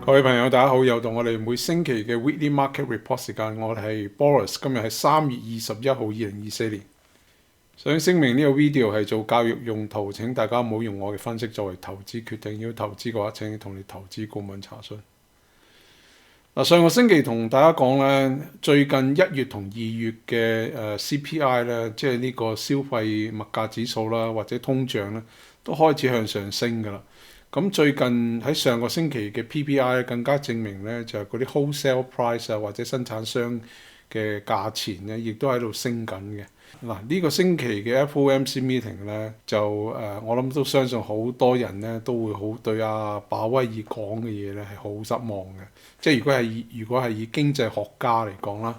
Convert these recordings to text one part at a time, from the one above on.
各位朋友，大家好！又到我哋每星期嘅 Weekly Market Report 時間，我係 Boris，今日係3月21號2024年。想聲明呢個 video 係做教育用途，請大家唔好用我嘅分析作為投資決定。要投資嘅話，請同你投資顧問查詢。上個星期同大家講咧，最近1月同2月嘅CPI 咧，即係呢個消費物價指數啦，或者通脹咧，都開始向上升㗎啦。咁最近喺上個星期嘅 PPI 更加證明咧，就係嗰啲 wholesale price 啊，或者生產商嘅價錢咧，亦都喺度升緊嘅。呢個星期嘅 FOMC meeting 咧，就我諗都相信好多人咧都會好對鮑威爾講嘅嘢咧係好失望嘅。即係如果係以經濟學家嚟講啦，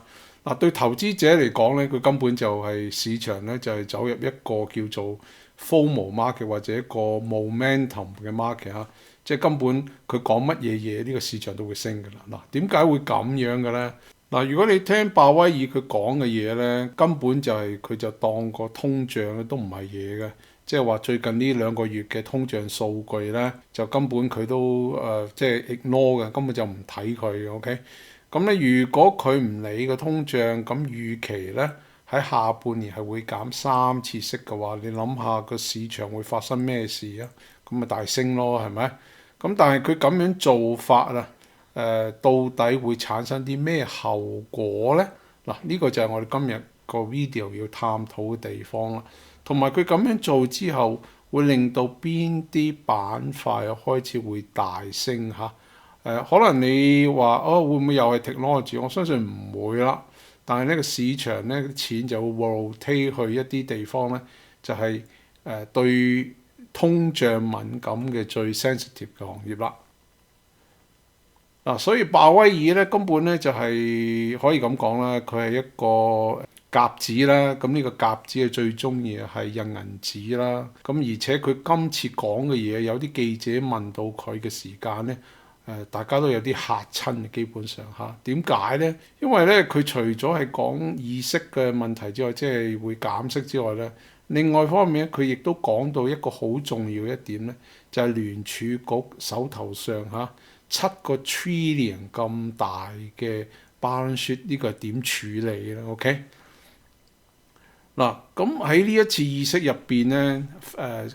對投資者嚟講咧，佢根本就係市場咧就係走入一個叫做FOMO market 或者一個 momentum 嘅 market 嚇，即係根本佢講乜嘢嘢，呢個市場都會升㗎啦。點解會咁樣嘅咧？如果你聽鮑威爾佢講嘅嘢咧，根本就係佢就當個通脹咧都唔係嘢嘅，即係話最近呢2個月嘅通脹數據咧，就根本佢都即係 ignore 嘅，根本就唔睇佢。OK，咁咧如果佢唔理個通脹，咁預期咧喺下半年係會減3次息嘅話，你諗下個市場會發生咩事啊？咁咪大升咯，係咪？咁但係佢咁樣做法啊，到底會產生啲咩後果咧？呢個就係我哋今日個 video 要探討嘅地方啦。同埋佢咁樣做之後，會令到邊啲板塊開始會大升嚇？可能你話會唔會又係 technology？我相信唔會啦。但係呢個市場咧，錢就會 rotate 去一啲地方咧，就係對通脹敏感嘅最 sensitive 嘅行業啦。所以鮑威爾咧根本咧就係可以咁講啦，佢係一個鴿子啦。咁呢個鴿子係最中意係印銀紙啦。咁而且佢今次講嘅嘢，有啲記者問到佢嘅時間咧，大家都有啲嚇親嘅，基本上嚇。點解咧？因為咧佢除咗係講議息嘅問題之外，即係會減息之外咧，另外一方面咧，佢亦都講到一個好重要一點咧，就係聯儲局手頭上7個 trillion 咁大嘅 balance sheet， 呢個係點處理咧 ？OK， 咁喺呢一次議息入邊咧，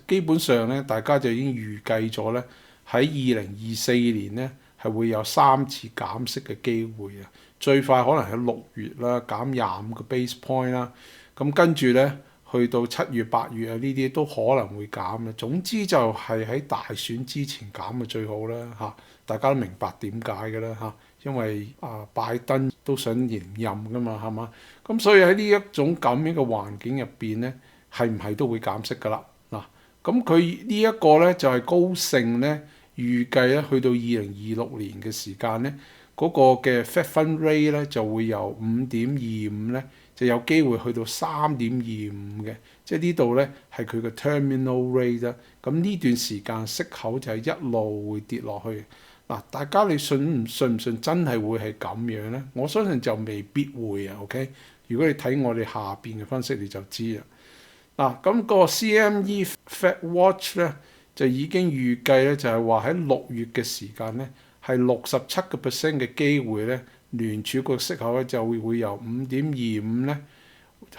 基本上咧大家就已經預計咗咧，喺2024年咧係會有3次減息嘅機會啊！最快可能喺6月啦，減25個 base point 啦，咁跟住咧去到7月、8月啊，呢啲都可能會減嘅。總之就係喺大選之前減嘅最好啦嚇。大家都明白點解嘅啦嚇，因為拜登都想連任噶嘛，係嘛？咁所以喺呢一種咁樣嘅環境入邊咧，係唔係都會減息噶啦？咁佢呢一個咧就係高盛咧預計咧去到2026年嘅時間咧，嗰個嘅 Fed Fund Rate 咧就會由5.25咧就有機會去到3.25嘅，即係呢度咧係佢嘅 terminal rate 啦。咁呢段時間息口就係一路會跌落去。大家你信唔信真係會係咁樣咧？我相信就未必會啊。OK， 如果你睇我哋下邊嘅分析你就知啦。咁個 CME Fed Watch 咧就已經預計咧就係話喺6月嘅時間咧係67% 嘅機會咧，聯儲局息口咧就會由5.25咧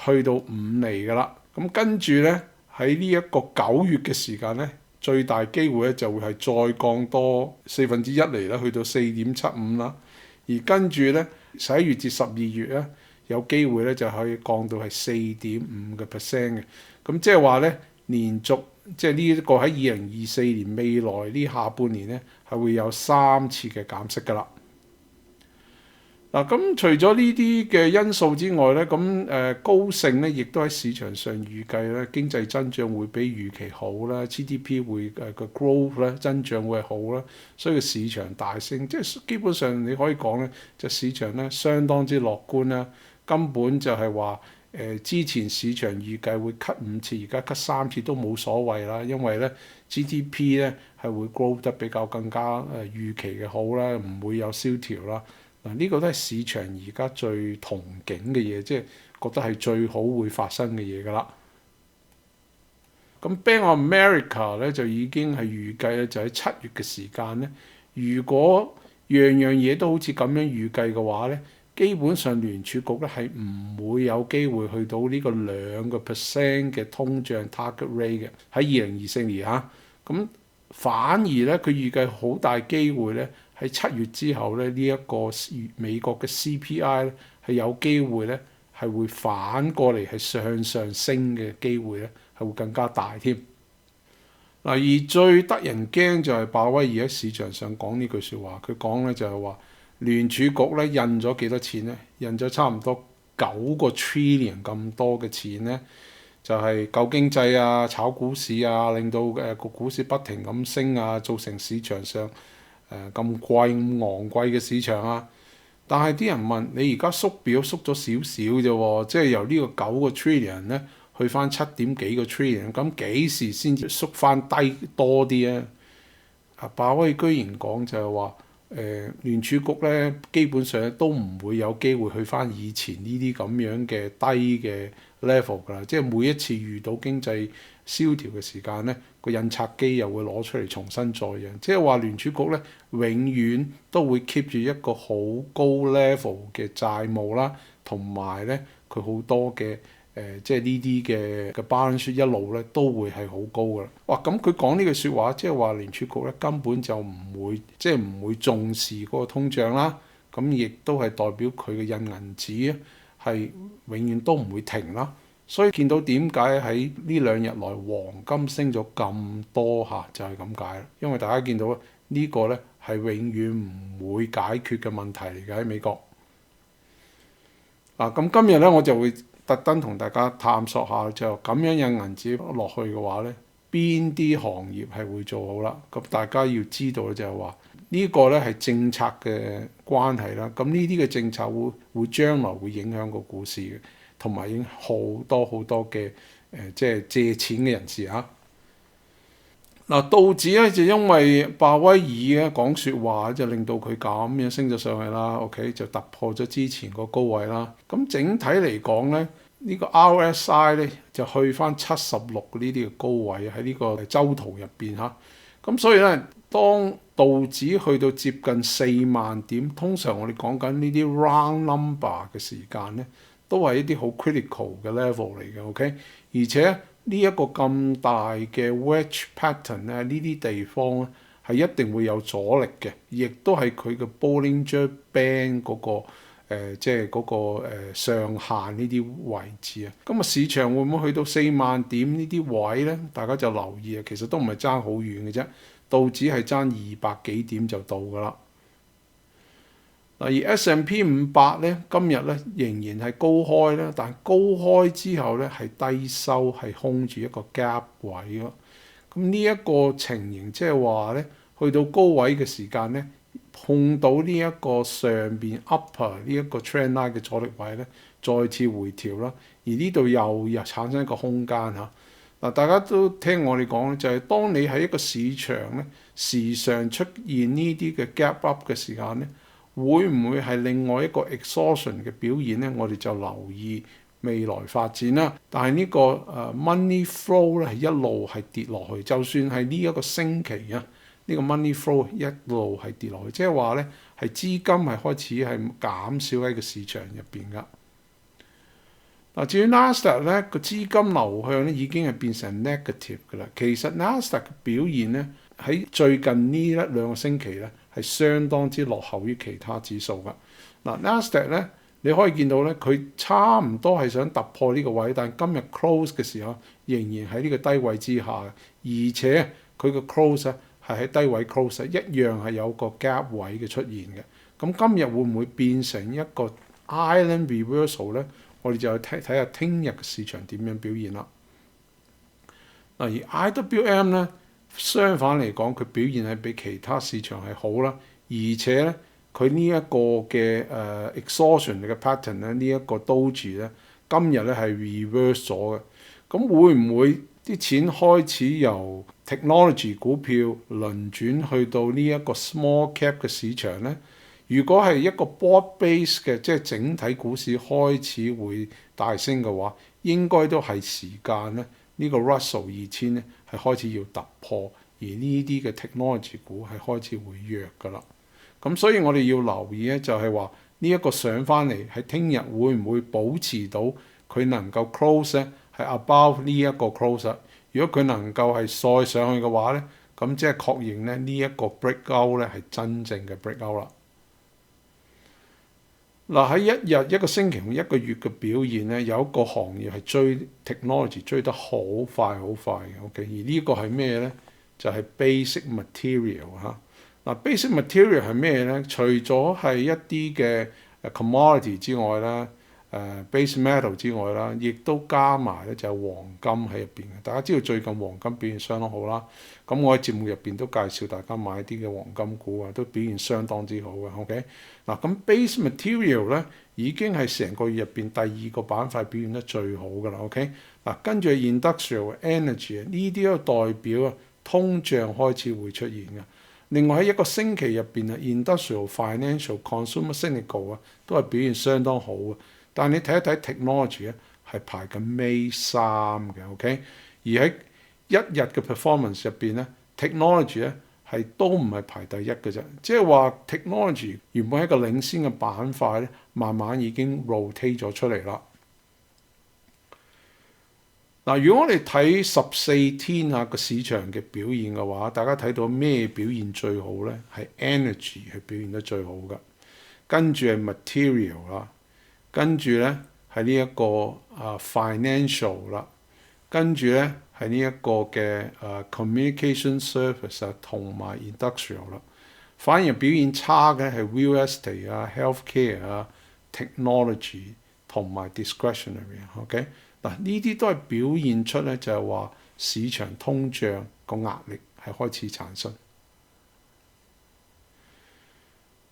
去到5厘噶啦。咁跟住咧喺呢一個9月嘅時間咧，最大機會咧就會係再降多1/4厘啦，去到4.75啦。而跟住咧11月至12月咧，有機會咧就可以降到係4.5%嘅。咁即係話咧，連續即係呢一個喺2024年未來呢下半年咧，係會有3次嘅減息㗎啦。咁除咗呢啲嘅因素之外咧，高盛咧亦都喺市場上預計咧經濟增長會比預期好啦，GDP 會個 growth 咧增長會好啦，所以個市場大升，即係基本上你可以講咧，就市場咧相當之樂觀啦。根本就係話之前市場預計會 cut 5次，而家 cut 3次都冇所謂啦，因為咧 GDP 咧係會 grow 得比較更加預期嘅好啦，唔會有蕭條啦。呢個都係市場而家最憧憬嘅嘢，即係覺得係最好會發生嘅嘢㗎啦。咁 Bank of America 咧就已經係預計咧，就喺7月嘅時間咧，如果樣樣嘢都好似咁樣預計嘅話咧，基本上聯儲局咧係唔會有機會去到呢個2% 嘅通脹 target rate 嘅喺2024年嚇。咁反而咧，佢預計好大機會咧喺7月之後咧，呢一個美國嘅 CPI 咧係有機會咧係會反過嚟係向上升嘅機會咧係會更加大添。嗱，而最得人驚就係鮑威爾喺市場上講呢句説話，佢講咧就係話聯儲局咧印咗幾多錢咧？印咗差唔多9個 trillion 咁多嘅錢咧，就係救經濟啊、炒股市啊，令到個股市不停咁升啊，造成市場上咁貴咁昂貴嘅市場啊。但係啲人問你而家縮表縮咗少少啫喎，即係由呢個9個 trillion 咧去翻7點幾個 trillion，咁幾時先至縮翻低多啲啊？鮑威居然講就係話聯儲局咧基本上都唔會有機會去翻以前呢啲咁樣嘅低嘅 level 㗎啦，即係每一次遇到經濟蕭條嘅時間咧，個印刷機又會攞出嚟重新再印，即係話聯儲局咧永遠都會 keep 住一個好高 level 嘅債務啦，同埋咧佢好多嘅即係呢啲嘅 balance sheet 一路咧都會係好高㗎啦。哇！咁佢講呢句説話，即係話聯儲局咧根本就唔會即係唔會重視嗰個通脹啦。咁亦都係代表佢嘅印銀紙咧係永遠都唔會停啦。所以見到點解喺呢2日內黃金升咗咁多嚇，就係咁解啦。因為大家見到呢個咧係永遠唔會解決嘅問題嚟嘅喺美國。咁今日咧我就會特登同大家探索下，就咁樣印銀紙落去嘅話咧，邊啲行業係會做好啦？咁大家要知道就係話呢個咧係政策嘅關係啦。咁呢啲嘅政策會將來會影響個股市嘅。同埋已經好多嘅即係借錢嘅人士嚇。道指咧就因為鮑威爾咧講説話，就令到佢咁樣升咗上去啦。OK 就突破咗之前個高位啦。咁整體嚟講咧，呢個 RSI 咧就去翻76呢啲嘅高位喺呢個周圖入邊嚇。咁所以咧，當道指去到接近4萬點，通常我哋講緊呢啲 round number 嘅時間咧，都係一啲好 critical 嘅 level 嚟嘅 ，OK？ 而且呢一個咁大嘅 wedge pattern 咧，呢啲地方咧係一定會有阻力嘅，亦都係佢嘅 Bollinger Band 嗰個即係嗰個上限呢啲位置啊。咁市場會唔會去到4萬點呢啲位咧？大家就留意啊，其實都唔係爭好遠嘅啫，道指係爭200幾點就到㗎啦。而 S&P 500咧，今日咧仍然係高開啦，但係高開之後咧係低收，係空住一個 gap 位咯。咁呢一個情形即係話咧，去到高位嘅時間咧，碰到呢一個上邊 upper 呢一個 trend line 嘅阻力位咧，再次回調啦。而呢度又產生一個空間嚇。大家都聽我哋講咧，就係當你喺一個市場咧時常出現呢啲嘅 gap up 嘅時間咧，會唔會係另外一個 exhaustion 嘅表現咧？我哋就留意未來發展啦。但係呢個money flow 咧係一路係跌落去，就算係呢一個星期啊，呢個 money flow 一路係跌落去，即係話咧係資金係開始係減少喺個市場入邊噶。至於 Nasdaq 咧個資金流向咧已經係變成 negative 噶啦。其實 Nasdaq 嘅表現咧喺最近呢1-2個星期咧，係相當之落後於其他指數㗎。Nasdaq 咧，你可以見到咧，佢差唔多係想突破呢個位，但係今日 close 嘅時候仍然喺呢個低位之下，而且佢個 close 咧係喺低位 close，一樣係有個 gap 位嘅出現嘅。咁今日會唔會變成一個 island reversal 咧？我哋就睇下聽日嘅市場點樣表現啦。而 IWM 咧，相反嚟講，佢表現係比其他市場係好啦，而且咧佢呢一個嘅exhaustion 嘅 pattern 咧，呢一個 doji 咧，今日咧係 reverse 咗嘅。咁會唔會啲錢開始由 technology 股票輪轉去到呢一個 small cap 嘅市場咧？如果係一個 broad base 嘅，即係整體股市開始會大升嘅話，應該都係時間咧呢個 Russell 2000咧係開始要突破，而呢啲嘅 technology 股係開始會弱㗎啦。咁所以我哋要留意咧，就係話呢一個上翻嚟喺聽日會唔會保持到佢能夠 close 咧係 above 呢一個 close。如果佢能夠係再上去嘅話咧，咁即係確認咧呢一個 breakout 咧係真正嘅 breakout 啦。嗱，喺一日、一個星期同一個月嘅表現咧，有一個行業係追 technology 追得好快好快嘅。OK，而呢個係咩咧？就係 basic material 嚇。嗱，basic material 係咩咧？除咗係一啲嘅commodity 之外啦，base metal 之外啦，亦都加埋咧就係黃金喺入邊嘅。大家知道最近黃金表現相當好啦，咁我喺節目入邊都介紹大家買啲嘅黃金股啊，都表現相當之好嘅。OK，嗱咁 base material 咧已經係成個月入邊第二個板塊表現得最好㗎啦。OK，嗱跟住 industrial energy 呢啲都代表啊通脹開始會出現嘅。另外喺一個星期入邊啊 ，industrial、financial、consumer、cyclical 啊，都係表現相當好嘅。但係你睇一睇 technology 咧，係排緊尾3嘅 ，OK？ 而喺一日嘅 performance 入邊咧 ，technology 咧係都唔係排第一嘅啫。即係話 technology 原本係一個領先嘅板塊咧，慢慢已經 rotate 咗出嚟啦。嗱，如果我哋睇14天啊個市場嘅表現嘅話，大家睇到咩表現最好咧？係 energy 係表現得最好嘅，跟住係 material 啦，跟住咧係呢一個financial 啦，跟住咧係呢一個嘅communication service 啊同埋 industrial 啦。反而表現差嘅係 real estate 啊、healthcare 啊、technology 同埋 discretionary。OK。嗱，呢啲都係表現出咧，就係話市場通脹個壓力係開始產生。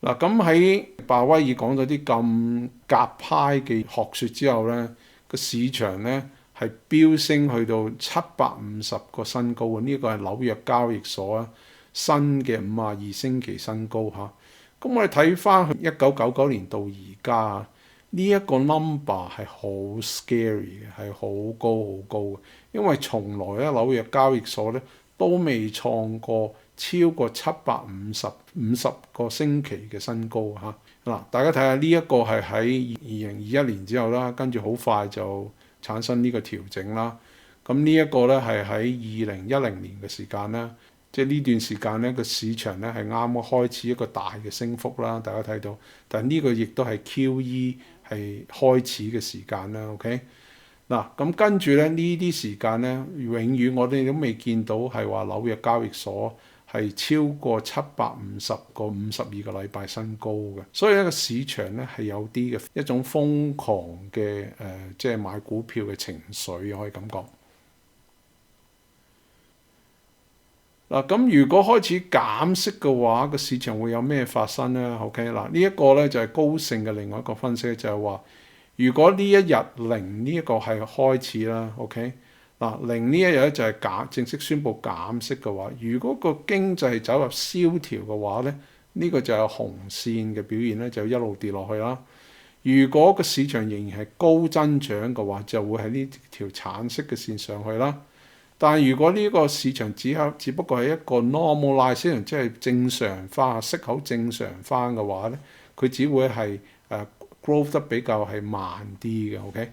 嗱，咁喺鮑威爾講咗啲咁鴿派嘅學説之後咧，個市場咧係飆升去到750個新高啊！呢個係紐約交易所啊新嘅52星期新高嚇。咁我哋睇翻1999年到而家。呢一個 number 係好 scary 嘅，係好高好高嘅，因為從來咧紐約交易所咧都未創過超過750個星期嘅新高嚇。嗱，大家睇下呢一個係喺2021年之後啦，跟住好快就產生呢個調整啦。咁呢一個咧係喺2010年嘅時間啦，即係呢段時間咧個市場咧係啱啱開始一個大嘅升幅啦，大家睇到。但係呢個亦都係 QE。係開始嘅時間啦 ，OK 嗱，咁跟住咧呢啲時間咧，永遠我哋都未見到係話紐約交易所係超過750個52個禮拜新高嘅，所以呢個市場咧係有啲嘅一種瘋狂嘅即係買股票嘅情緒，可以咁講。嗱，咁如果開始減息嘅話，個市場會有咩發生咧 ？OK，嗱呢一個咧就係高盛嘅另外一個分析，就係話，如果呢一日零呢一個係開始啦 ，OK，嗱零呢一日咧就係正式宣布減息嘅話，如果個經濟走入蕭條嘅話咧，呢個就係紅線嘅表現咧，就一路跌落去啦。如果個市場仍然係高增長嘅話，就會喺呢條橙色嘅線上去啦。但係如果呢個市場只不過係一個 normalization，即係正常化息口正常化嘅話咧，佢只會係growth 得比較係慢啲嘅 ，OK？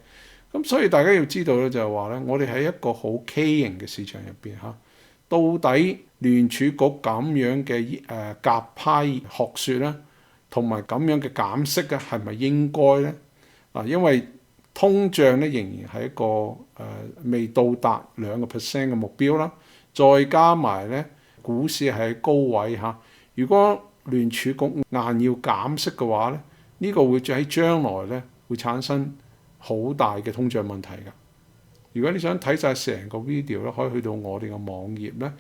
咁所以大家要知道咧，就係話咧，我哋喺一個好畸形嘅市場入邊嚇，到底聯儲局咁樣嘅鴿派學説咧，同埋咁樣嘅減息咧，係咪應該咧？嗱，因為通脹咧仍然係一個未到達2% 嘅目標啦，再加埋咧股市係喺高位嚇。如果聯儲局硬要減息嘅話咧，呢個會喺將來咧會產生好大嘅通脹問題㗎。如果你想睇晒成個 video 咧，可以去到我哋嘅網頁咧，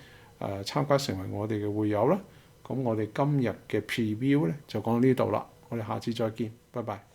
參加成為我哋嘅會友啦。咁我哋今日嘅 preview 咧就講到呢度啦，我哋下次再見，拜拜。